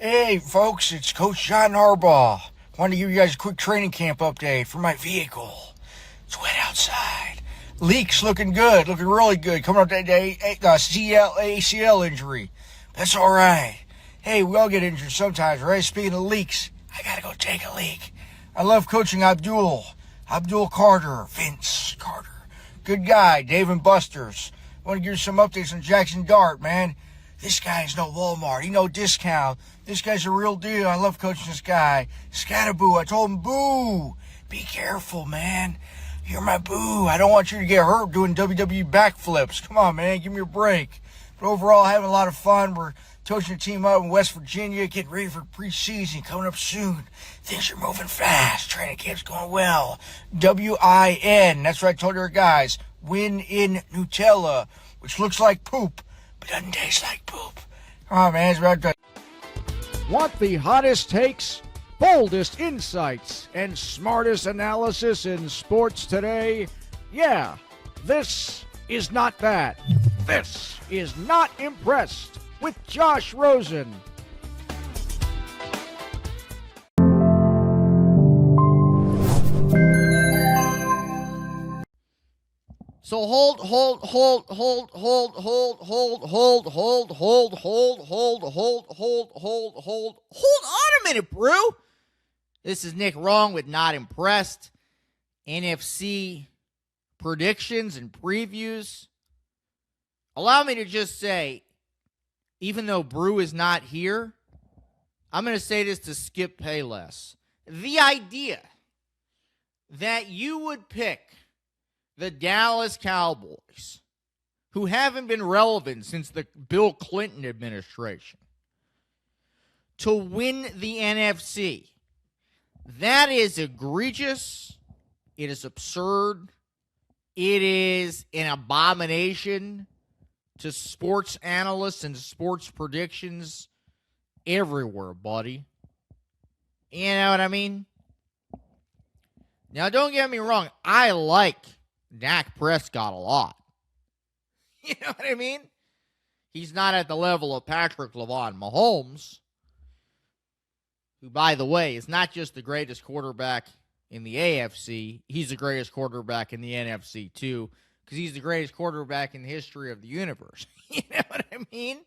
Hey, folks, it's Coach John Harbaugh. Wanted to give you guys a quick training camp update for my vehicle. It's wet outside. Leaks looking good, looking really good. Coming up that day, ACL injury. That's all right. Hey, we all get injured sometimes, right? Speaking of leaks, I gotta go take a leak. I love coaching Abdul Carter, Vince Carter. Good guy, Dave and Buster's. Want to give you some updates on Jaxson Dart, man. This guy's no Walmart. He no discount. This guy's a real deal. I love coaching this guy. Scatterboo. I told him, boo. Be careful, man. You're my boo. I don't want you to get hurt doing WWE backflips. Come on, man. Give me a break. But overall, having a lot of fun. We're coaching a team up in West Virginia, getting ready for preseason coming up soon. Things are moving fast. Training camp's going well. WIN. That's what I told your guys. Win in Nutella, which looks like poop, but doesn't taste like poop. Come on, man. It's about to... Want the hottest takes, boldest insights, and smartest analysis in sports today? Yeah, this is not that. This is Not Impressed with Josh Rosen. So hold on a minute, Brew. This is Nick Wrong with Not Impressed. NFC predictions and previews. Allow me to just say, even though Brew is not here, I'm going to say this to skip Payless. The idea that you would pick the Dallas Cowboys, who haven't been relevant since the Bill Clinton administration, to win the NFC, that is egregious. It is absurd. It is an abomination to sports analysts and sports predictions everywhere, buddy. You know what I mean? Now, don't get me wrong. I like Dak Prescott a lot. You know what I mean? He's not at the level of Patrick Mahomes, who, by the way, is not just the greatest quarterback in the AFC. He's the greatest quarterback in the NFC, too, because he's the greatest quarterback in the history of the universe. You know what I mean?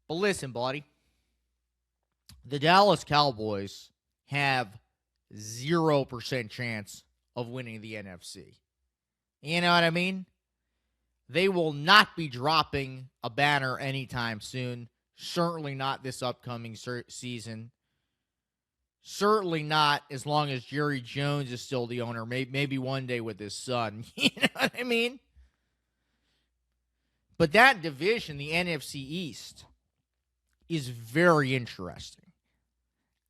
But listen, buddy. The Dallas Cowboys have 0% chance of winning the NFC. You know what I mean? They will not be dropping a banner anytime soon. Certainly not this upcoming season. Certainly not as long as Jerry Jones is still the owner. Maybe one day with his son. You know what I mean? But that division, the NFC East, is very interesting.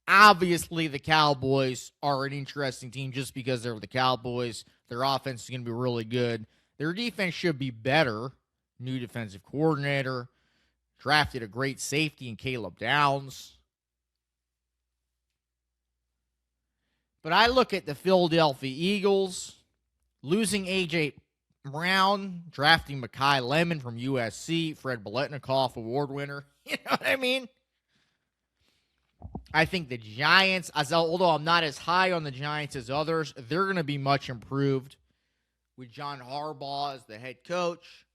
Obviously, the Cowboys are an interesting team just because they're the Cowboys. Their offense is going to be really good. Their defense should be better. New defensive coordinator. Drafted a great safety in Caleb Downs. But I look at the Philadelphia Eagles, losing A.J. Brown, drafting Mekhi Lemon from USC, Fred Biletnikoff award winner. You know what I mean? I think the Giants, although I'm not as high on the Giants as others, they're going to be much improved with John Harbaugh as the head coach.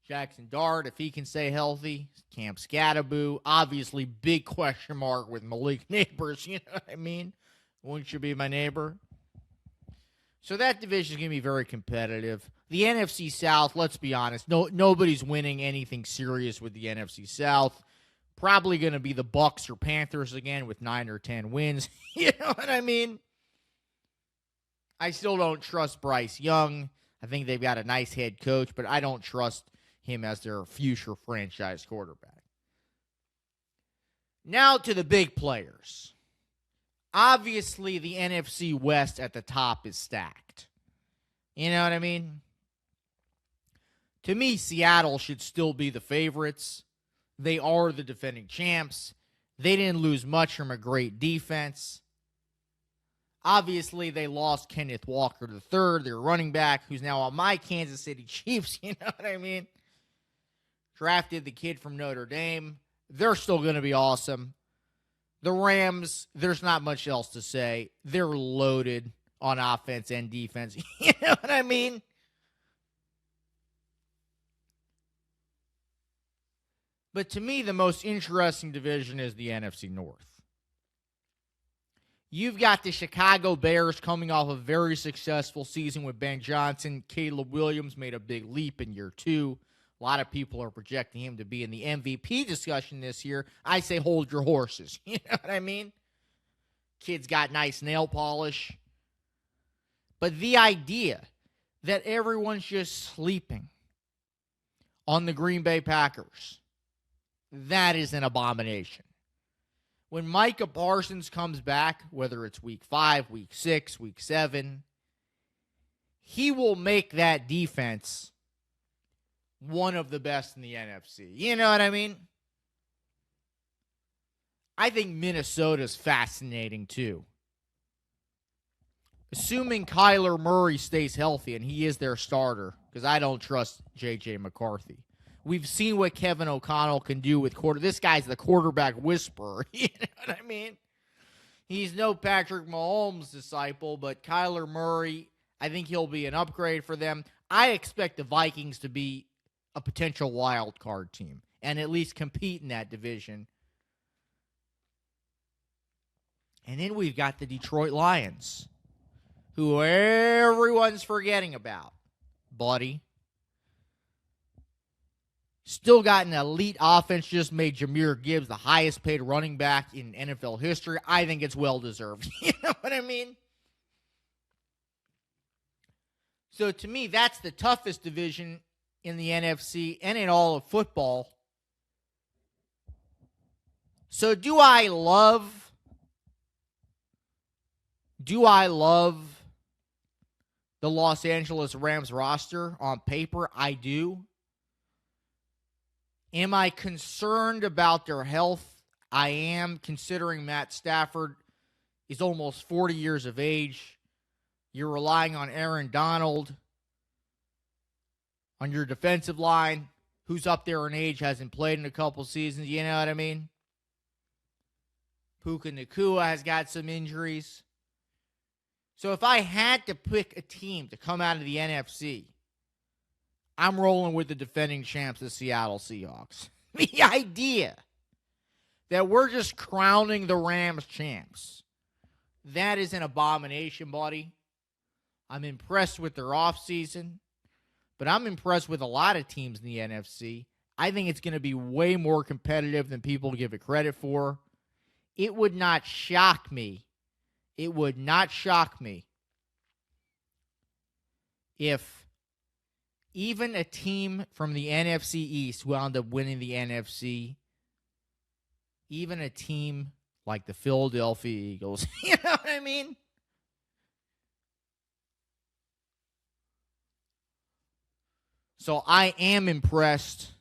Jaxson Dart, if he can stay healthy. Cam Scatterboo. Obviously, big question mark with Malik Neighbors. You know what I mean? Wouldn't you be my neighbor? So that division is going to be very competitive. The NFC South, let's be honest, nobody's winning anything serious with the NFC South. Probably going to be the Bucs or Panthers again with 9 or 10 wins. You know what I mean? I still don't trust Bryce Young. I think they've got a nice head coach, but I don't trust him as their future franchise quarterback. Now to the big players. Obviously, the NFC West at the top is stacked. You know what I mean? To me, Seattle should still be the favorites. They are the defending champs. They didn't lose much from a great defense. Obviously, they lost Kenneth Walker III, their running back, who's now on my Kansas City Chiefs. You know what I mean? Drafted the kid from Notre Dame. they're still going to be awesome. The Rams, there's not much else to say. They're loaded on offense and defense. You know what I mean? But to me, the most interesting division is the NFC North. You've got the Chicago Bears coming off a very successful season with Ben Johnson. Caleb Williams made a big leap in year 2. A lot of people are projecting him to be in the MVP discussion this year. I say hold your horses. You know what I mean? Kid's got nice nail polish. But the idea that everyone's just sleeping on the Green Bay Packers, that is an abomination. When Micah Parsons comes back, whether it's week 5, week 6, week 7, he will make that defense one of the best in the NFC. You know what I mean? I think Minnesota's fascinating too. Assuming Kyler Murray stays healthy, and he is their starter, because I don't trust J.J. McCarthy. We've seen what Kevin O'Connell can do with this guy's the quarterback whisperer. You know what I mean? He's no Patrick Mahomes disciple, but Kyler Murray, I think he'll be an upgrade for them. I expect the Vikings to be a potential wild card team and at least compete in that division. And then we've got the Detroit Lions, who everyone's forgetting about, buddy. Still got an elite offense, just made Jahmyr Gibbs the highest paid running back in NFL history. I think it's well-deserved. You know what I mean? So to me, that's the toughest division in the NFC and in all of football. So do I love the Los Angeles Rams roster on paper? I do. Am I concerned about their health? I am, considering Matt Stafford is almost 40 years of age. You're relying on Aaron Donald on your defensive line, who's up there in age, hasn't played in a couple seasons. You know what I mean? Puka Nacua has got some injuries. So if I had to pick a team to come out of the NFC, I'm rolling with the defending champs, the Seattle Seahawks. The idea that we're just crowning the Rams champs, that is an abomination, buddy. I'm impressed with their offseason, but I'm impressed with a lot of teams in the NFC. I think it's going to be way more competitive than people give it credit for. It would not shock me. It would not shock me if even a team from the NFC East wound up winning the NFC, even a team like the Philadelphia Eagles, you know what I mean? So I am impressed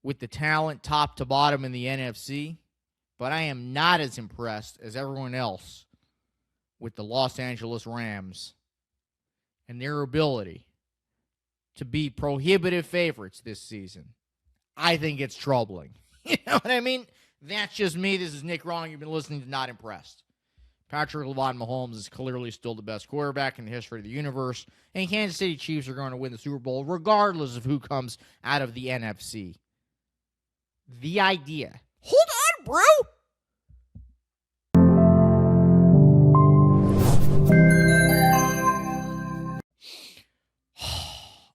with the talent top to bottom in the NFC, but I am not as impressed as everyone else with the Los Angeles Rams and their ability to be prohibitive favorites this season. I think it's troubling. You know what I mean? That's just me. This is Nick Wrong. You've been listening to Not Impressed. Patrick Mahomes is clearly still the best quarterback in the history of the universe, and Kansas City Chiefs are going to win the Super Bowl regardless of who comes out of the NFC. The idea. Hold on, bro!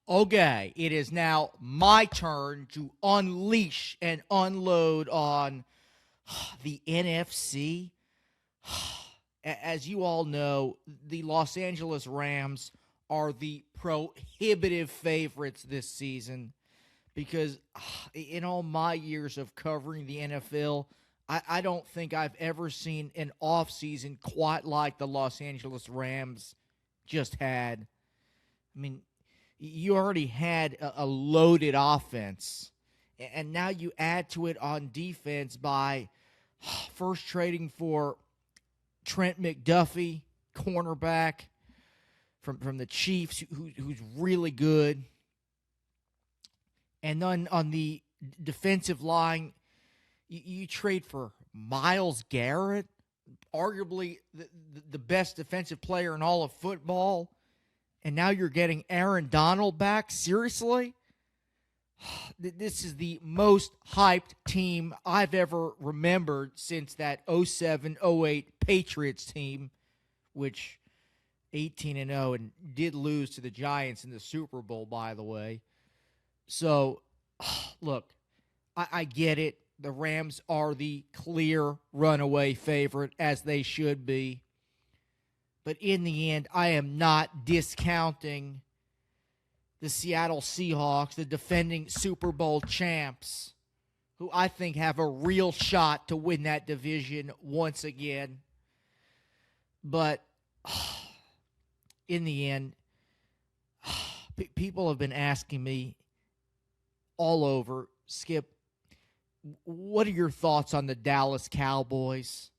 Okay, it is now my turn to unleash and unload on the NFC. As you all know, the Los Angeles Rams are the prohibitive favorites this season because in all my years of covering the NFL, I don't think I've ever seen an offseason quite like the Los Angeles Rams just had. I mean, you already had a loaded offense, and now you add to it on defense by first trading for Trent McDuffie, cornerback from the Chiefs, who's really good. And then on the defensive line, You trade for Myles Garrett, arguably the best defensive player in all of football, and now you're getting Aaron Donald back? Seriously? This is the most hyped team I've ever remembered since that 07-08 Patriots team, which 18-0 and did lose to the Giants in the Super Bowl, by the way. So, look, I get it. The Rams are the clear runaway favorite, as they should be. But in the end, I am not discounting the Seattle Seahawks, the defending Super Bowl champs, who I think have a real shot to win that division once again. But in the end, people have been asking me all over, Skip, what are your thoughts on the Dallas Cowboys?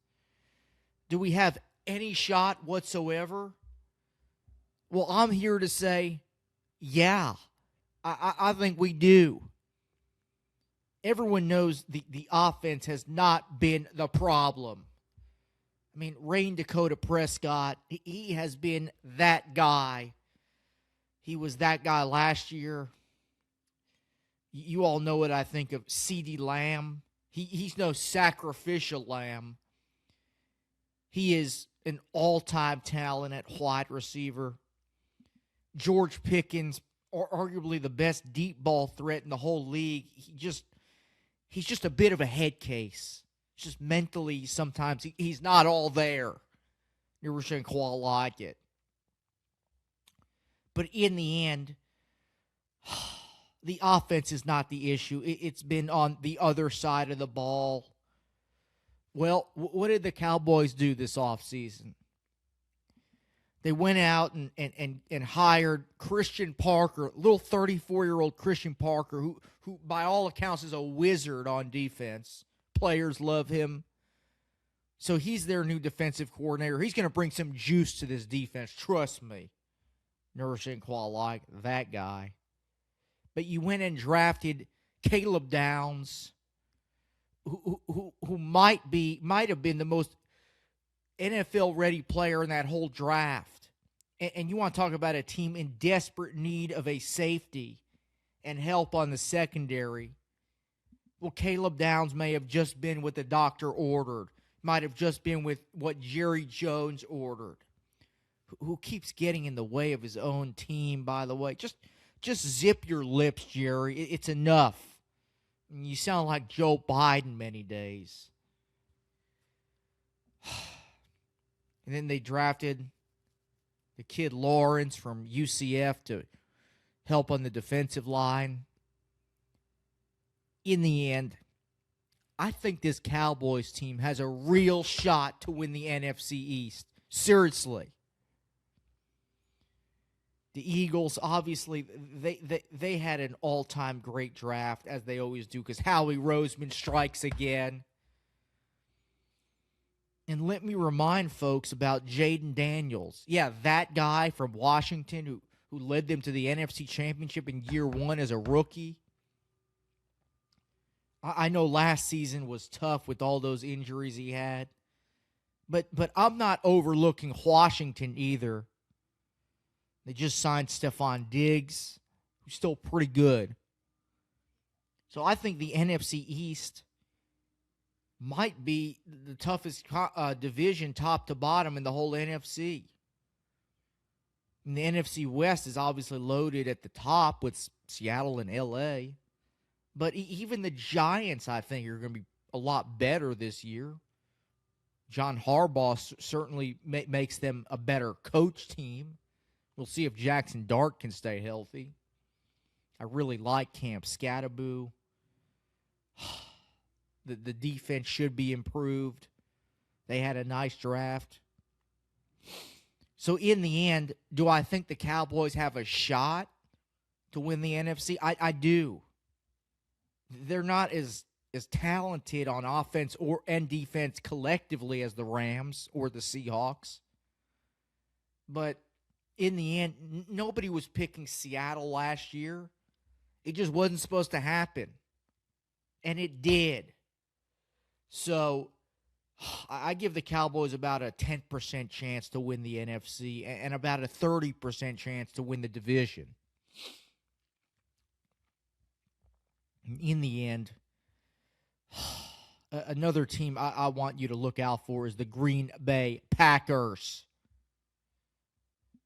Do we have any shot whatsoever? Well, I'm here to say, yeah, I think we do. Everyone knows the offense has not been the problem. I mean, Rain Dakota Prescott, he has been that guy. He was that guy last year. You all know what I think of CeeDee Lamb. He's no sacrificial lamb. He is an all-time talent at wide receiver. George Pickens, arguably the best deep ball threat in the whole league. He's just a bit of a head case. Just mentally, sometimes he's not all there. Never seen quite like it. But in the end, the offense is not the issue. It's been on the other side of the ball. Well, what did the Cowboys do this offseason? They went out and hired Christian Parker, little 34-year-old Christian Parker, who by all accounts is a wizard on defense. Players love him. So he's their new defensive coordinator. He's going to bring some juice to this defense. Trust me. Never seen quite like that guy. But you went and drafted Caleb Downs, who might have been the most NFL-ready player in that whole draft. And you want to talk about a team in desperate need of a safety and help on the secondary. Well, Caleb Downs may have just been what the doctor ordered. Might have just been with what Jerry Jones ordered. Who keeps getting in the way of his own team, by the way. Just zip your lips, Jerry. It's enough. You sound like Joe Biden many days. And then they drafted the kid Lawrence from UCF to help on the defensive line. In the end, I think this Cowboys team has a real shot to win the NFC East. Seriously. The Eagles, obviously, they had an all-time great draft, as they always do, because Howie Roseman strikes again. And let me remind folks about Jaden Daniels. Yeah, that guy from Washington who led them to the NFC Championship in year one as a rookie. I know last season was tough with all those injuries he had. But I'm not overlooking Washington either. They just signed Stephon Diggs, who's still pretty good. So I think the NFC East might be the toughest division top to bottom in the whole NFC. And the NFC West is obviously loaded at the top with Seattle and LA. But even the Giants, I think, are going to be a lot better this year. John Harbaugh certainly makes them a better coach team. We'll see if Jaxson Dart can stay healthy. I really like Camp Scatterboo. The defense should be improved. They had a nice draft. So in the end, do I think the Cowboys have a shot to win the NFC? I do. They're not as talented on offense and defense collectively as the Rams or the Seahawks. But in the end, nobody was picking Seattle last year. It just wasn't supposed to happen. And it did. So I give the Cowboys about a 10% chance to win the NFC and about a 30% chance to win the division. In the end, another team I want you to look out for is the Green Bay Packers.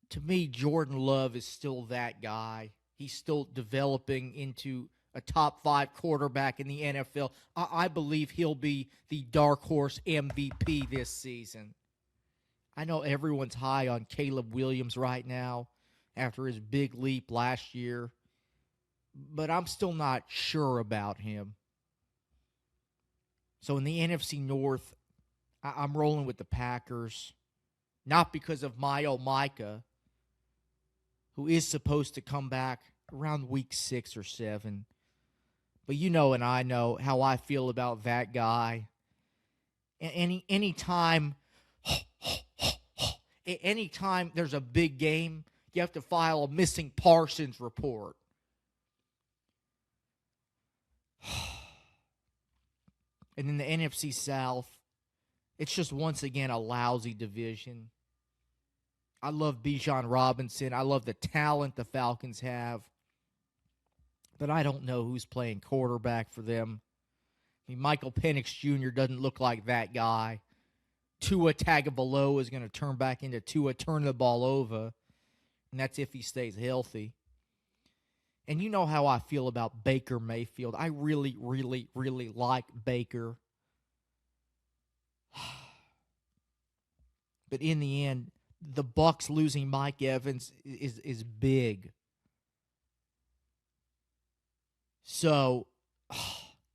To me, Jordan Love is still that guy. He's still developing into a top 5 quarterback in the NFL. I believe he'll be the dark horse MVP this season. I know everyone's high on Caleb Williams right now after his big leap last year, but I'm still not sure about him. So in the NFC North, I'm rolling with the Packers, not because of Micah, who is supposed to come back around week 6 or 7. But you know and I know how I feel about that guy. Anytime there's a big game, you have to file a missing Parsons report. And in the NFC South, it's just once again a lousy division. I love Bijan Robinson. I love the talent the Falcons have. But I don't know who's playing quarterback for them. I mean, Michael Penix Jr. doesn't look like that guy. Tua Tagovailoa is going to turn back into Tua turn the ball over, and that's if he stays healthy. And you know how I feel about Baker Mayfield. I really, really, really like Baker. But in the end, the Bucs losing Mike Evans is big. So,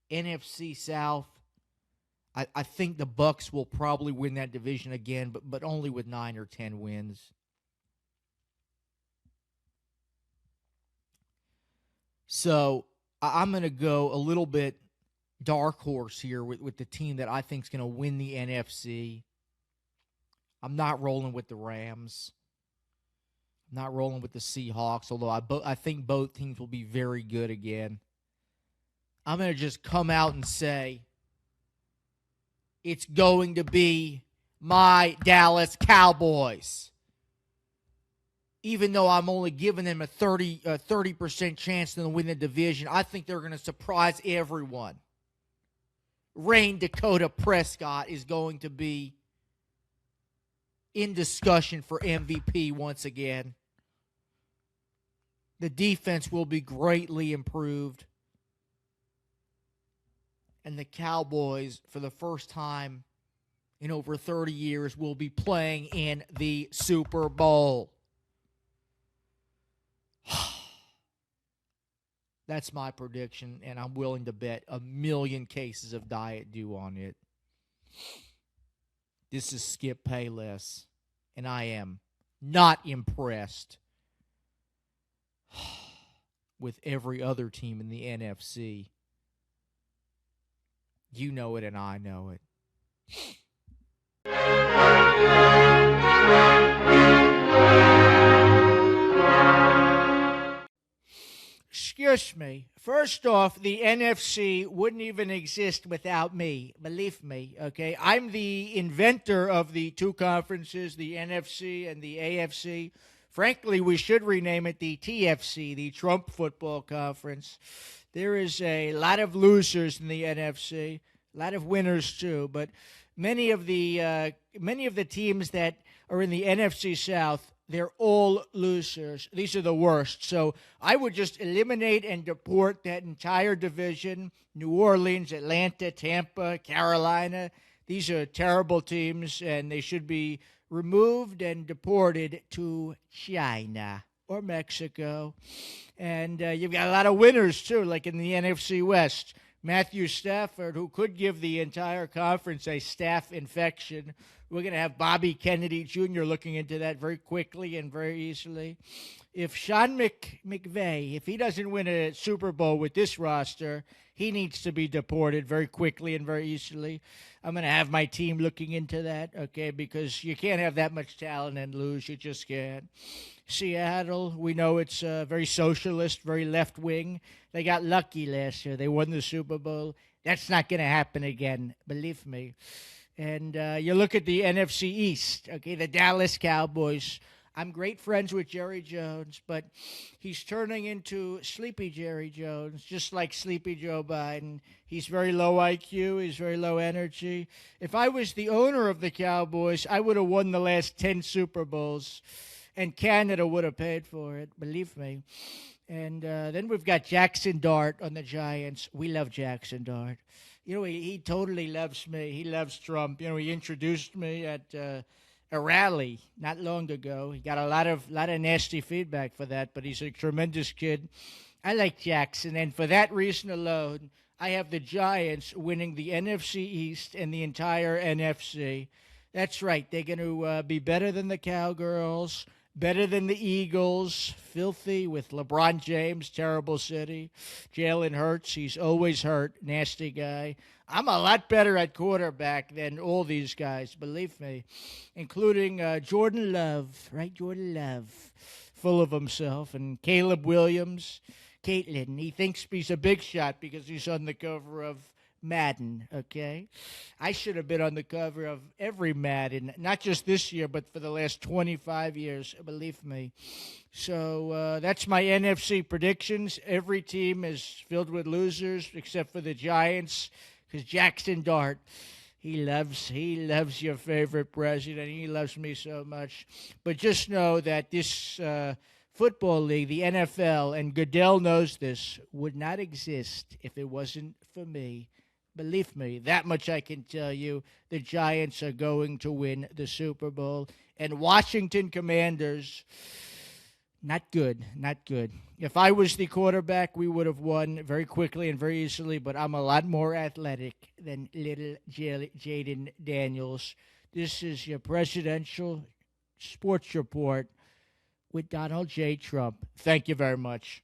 NFC South, I think the Bucs will probably win that division again, but only with 9 or 10 wins. So, I'm going to go a little bit dark horse here with the team that I think is going to win the NFC. I'm not rolling with the Rams. I'm not rolling with the Seahawks, although I think both teams will be very good again. I'm going to just come out and say it's going to be my Dallas Cowboys. Even though I'm only giving them a 30% chance to win the division, I think they're going to surprise everyone. Rain Dakota Prescott is going to be in discussion for MVP once again. The defense will be greatly improved. And the Cowboys, for the first time in over 30 years, will be playing in the Super Bowl. That's my prediction, and I'm willing to bet 1,000,000 cases of Diet Dew on it. This is Skip Payless, and I am not impressed with every other team in the NFC. You know it, and I know it. Excuse me. First off, the NFC wouldn't even exist without me. Believe me, okay? I'm the inventor of the two conferences, the NFC and the AFC. Frankly, we should rename it the TFC, the Trump Football Conference. There is a lot of losers in the NFC, a lot of winners too, but many of the teams that are in the NFC South, they're all losers. These are the worst. So I would just eliminate and deport that entire division. New Orleans, Atlanta, Tampa, Carolina. These are terrible teams, and they should be removed and deported to China or Mexico. And you've got a lot of winners, too, like in the NFC West. Matthew Stafford, who could give the entire conference a staph infection. We're going to have Bobby Kennedy Jr. looking into that very quickly and very easily. If Sean McVay, if he doesn't win a Super Bowl with this roster, he needs to be deported very quickly and very easily. I'm going to have my team looking into that, okay, because you can't have that much talent and lose. You just can't. Seattle, we know it's very socialist, very left-wing. They got lucky last year. They won the Super Bowl. That's not going to happen again, believe me. And you look at the NFC East, okay, the Dallas Cowboys. I'm great friends with Jerry Jones, but he's turning into Sleepy Jerry Jones, just like Sleepy Joe Biden. He's very low IQ. He's very low energy. If I was the owner of the Cowboys, I would have won the last 10 Super Bowls, and Canada would have paid for it, believe me. And then we've got Jaxson Dart on the Giants. We love Jaxson Dart. You know, he totally loves me. He loves Trump. You know, he introduced me at a rally not long ago. He got a lot of nasty feedback for that, but he's a tremendous kid. I like Jackson, and for that reason alone, I have the Giants winning the NFC East and the entire NFC. That's right. They're going to be better than the Cowgirls, better than the Eagles, filthy with LeBron James, terrible city. Jalen Hurts, he's always hurt, nasty guy. I'm a lot better at quarterback than all these guys, believe me, including Jordan Love, right? Jordan Love, full of himself, and Caleb Williams. Caitlin, he thinks he's a big shot because he's on the cover of Madden, okay? I should have been on the cover of every Madden, not just this year, but for the last 25 years, believe me. So that's my NFC predictions. Every team is filled with losers except for the Giants, because Jaxson Dart, he loves your favorite president. He loves me so much. But just know that this football league, the NFL, and Goodell knows this, would not exist if it wasn't for me. Believe me, that much I can tell you. The Giants are going to win the Super Bowl. And Washington Commanders, not good, not good. If I was the quarterback, we would have won very quickly and very easily, but I'm a lot more athletic than little Jaden Daniels. This is your presidential sports report with Donald J. Trump. Thank you very much.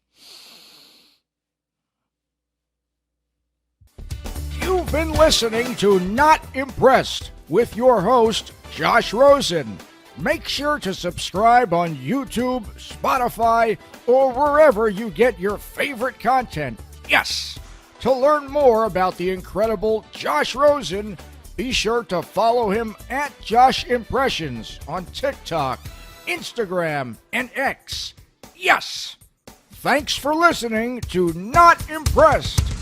You've been listening to Not Impressed with your host, Josh Rosen. Make sure to subscribe on YouTube, Spotify, or wherever you get your favorite content. Yes! To learn more about the incredible Josh Rosen, be sure to follow him at Josh Impressions on TikTok, Instagram, and X. Yes! Thanks for listening to Not Impressed.